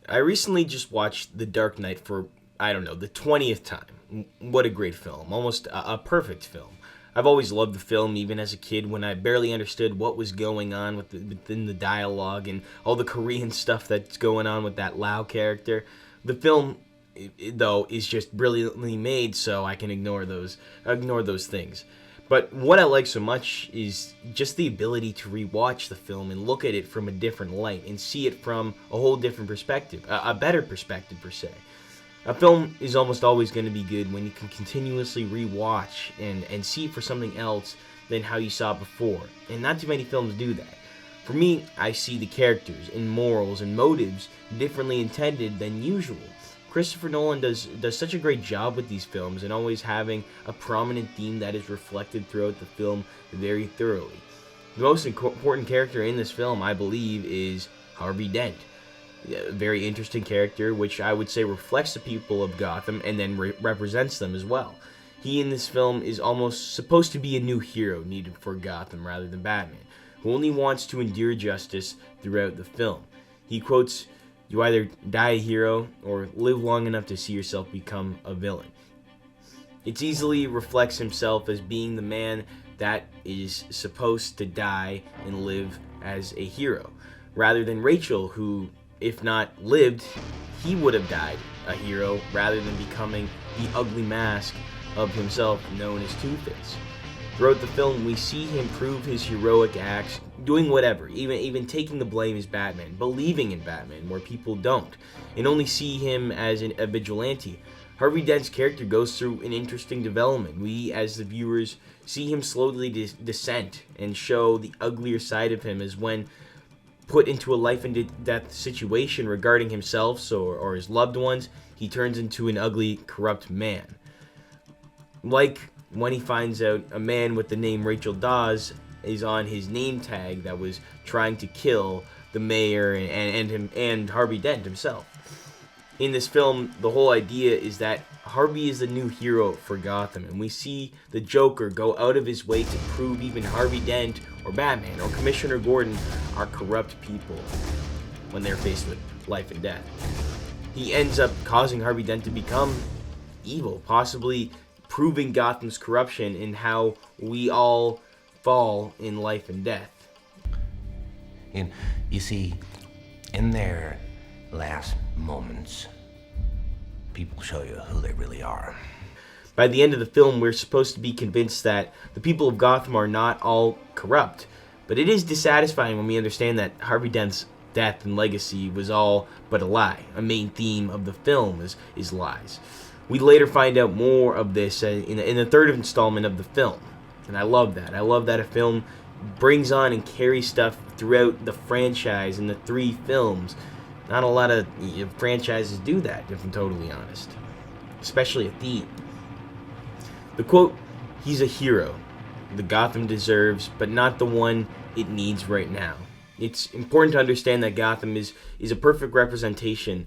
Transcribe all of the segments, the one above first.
I recently just watched The Dark Knight for, I don't know, the 20th time. What a great film. Almost a perfect film. I've always loved the film, even as a kid, when I barely understood what was going on within the dialogue and all the Korean stuff that's going on with that Lao character. The film, though, is just brilliantly made, so I can ignore those things. But what I like so much is just the ability to rewatch the film and look at it from a different light and see it from a whole different perspective, a better perspective per se. A film is almost always going to be good when you can continuously rewatch and see it for something else than how you saw it before. And not too many films do that. For me, I see the characters and morals and motives differently intended than usual. Christopher Nolan does such a great job with these films and always having a prominent theme that is reflected throughout the film very thoroughly. The most important character in this film, I believe, is Harvey Dent. A very interesting character, which I would say reflects the people of Gotham and then represents them as well. He in this film is almost supposed to be a new hero needed for Gotham rather than Batman, who only wants to endure justice throughout the film. He quotes, "You either die a hero or live long enough to see yourself become a villain." It easily reflects himself as being the man that is supposed to die and live as a hero, rather than Rachel, who, if not lived, he would have died a hero rather than becoming the ugly mask of himself known as Two-Face. Throughout the film, we see him prove his heroic acts, doing whatever, even taking the blame as Batman, believing in Batman where people don't, and only see him as a vigilante. Harvey Dent's character goes through an interesting development. We, as the viewers, see him slowly descent and show the uglier side of him as when put into a life and death situation regarding himself or his loved ones, he turns into an ugly, corrupt man. Like when he finds out a man with the name Rachel Dawes is on his name tag that was trying to kill the mayor and Harvey Dent himself. In this film, the whole idea is that Harvey is the new hero for Gotham, and we see the Joker go out of his way to prove even Harvey Dent or Batman or Commissioner Gordon are corrupt people when they're faced with life and death. He ends up causing Harvey Dent to become evil, possibly proving Gotham's corruption and how we all fall in life and death. And you see, in their last moments, people show you who they really are. By the end of the film, we're supposed to be convinced that the people of Gotham are not all corrupt, but it is dissatisfying when we understand that Harvey Dent's death and legacy was all but a lie. A main theme of the film is lies. We later find out more of this in the third installment of the film, and I love that. I love that a film brings on and carries stuff throughout the franchise in the three films. Not a lot of franchises do that, if I'm totally honest, especially a theme. The quote, "He's a hero the Gotham deserves, but not the one it needs right now." It's important to understand that Gotham is a perfect representation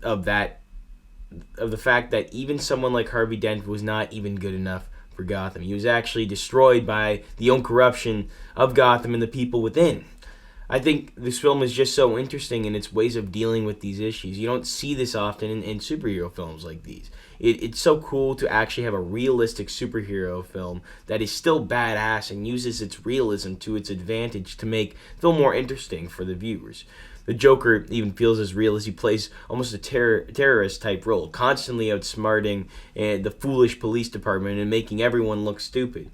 of the fact that even someone like Harvey Dent was not even good enough for Gotham. He was actually destroyed by the own corruption of Gotham and the people within. I think this film is just so interesting in its ways of dealing with these issues. You don't see this often in superhero films like these. It's so cool to actually have a realistic superhero film that is still badass and uses its realism to its advantage to make the film more interesting for the viewers. The Joker even feels as real as he plays almost a terrorist type role, constantly outsmarting the foolish police department and making everyone look stupid.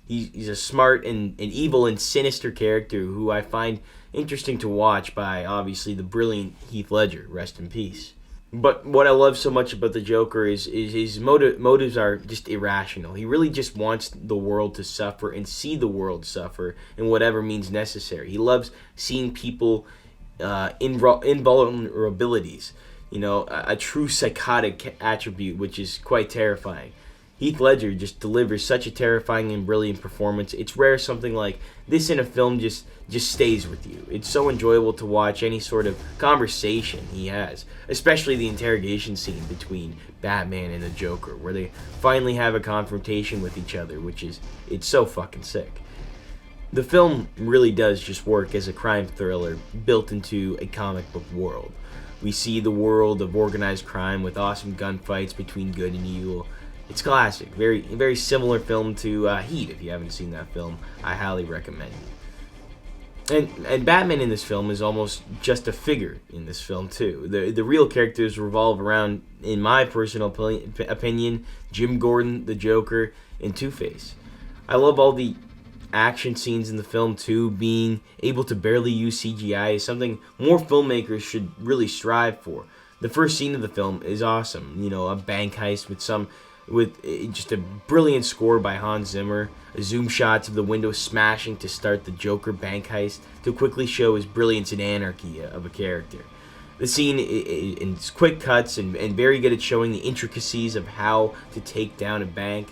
He's a smart and evil and sinister character who I find interesting to watch by, obviously, the brilliant Heath Ledger, rest in peace. But what I love so much about the Joker is his motives are just irrational. He really just wants the world to suffer and see the world suffer in whatever means necessary. He loves seeing people invulnerabilities, a true psychotic attribute, which is quite terrifying. Heath Ledger just delivers such a terrifying and brilliant performance. It's rare something like this in a film just stays with you. It's so enjoyable to watch any sort of conversation he has, especially the interrogation scene between Batman and the Joker, where they finally have a confrontation with each other, it's so fucking sick. The film really does just work as a crime thriller built into a comic book world. we see the world of organized crime with awesome gunfights between good and evil. It's classic. Very similar film to Heat. If you haven't seen that film, I highly recommend it. And Batman in this film is almost just a figure in this film too. The real characters revolve around, in my personal opinion, Jim Gordon, the Joker, and Two-Face. I love all the action scenes in the film too. Being able to barely use CGI is something more filmmakers should really strive for. The first scene of the film is awesome. You know, a bank heist with just a brilliant score by Hans Zimmer, zoom shots of the window smashing to start the Joker bank heist to quickly show his brilliance and anarchy of a character. The scene in quick cuts and very good at showing the intricacies of how to take down a bank.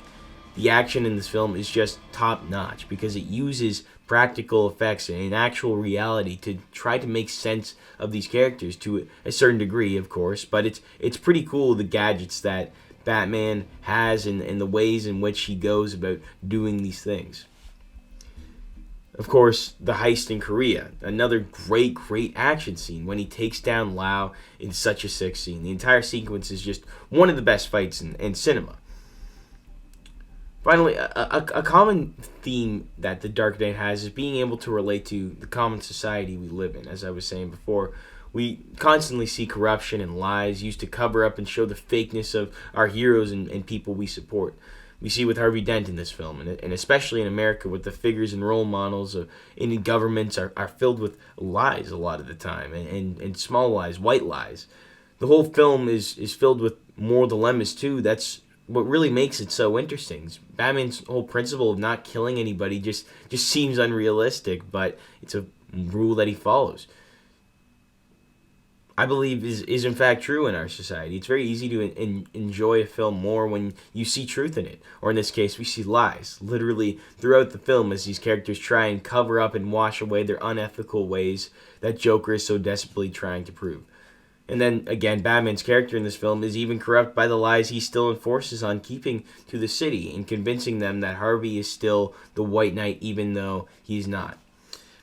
The action in this film is just top notch because it uses practical effects and actual reality to try to make sense of these characters to a certain degree, of course, but it's pretty cool, the gadgets that Batman has and the ways in which he goes about doing these things. Of course, the heist in Korea, another great action scene when he takes down Lau in such a sick scene. The entire sequence is just one of the best fights in cinema. Finally, a common theme that The Dark Knight has is being able to relate to the common society we live in. As I was saying before, we constantly see corruption and lies used to cover up and show the fakeness of our heroes and people we support. We see with Harvey Dent in this film, and especially in America, with the figures and role models in governments are filled with lies a lot of the time, and small lies, white lies. The whole film is filled with moral dilemmas too. That's what really makes it so interesting. Batman's whole principle of not killing anybody just seems unrealistic, but it's a rule that he follows. I believe is in fact true in our society. It's very easy to enjoy a film more when you see truth in it. Or in this case, we see lies, literally throughout the film as these characters try and cover up and wash away their unethical ways that Joker is so desperately trying to prove. And then, again, Batman's character in this film is even corrupt by the lies he still enforces on keeping to the city and convincing them that Harvey is still the White Knight even though he's not.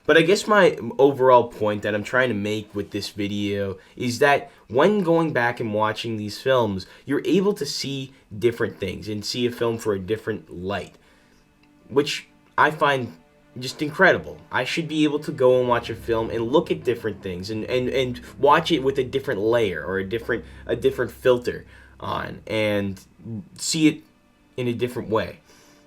But I guess my overall point that I'm trying to make with this video is that when going back and watching these films, you're able to see different things and see a film for a different light, which I find just incredible. I should be able to go and watch a film and look at different things and watch it with a different layer or a different filter on and see it in a different way.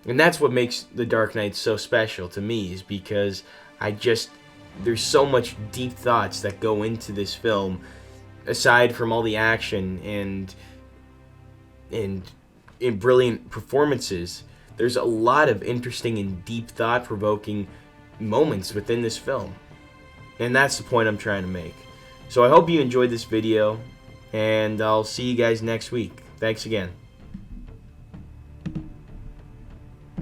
And that's what makes The Dark Knight so special to me, is because there's so much deep thoughts that go into this film, aside from all the action and brilliant performances. There's a lot of interesting and deep thought-provoking moments within this film. And that's the point I'm trying to make. So I hope you enjoyed this video, and I'll see you guys next week. Thanks again.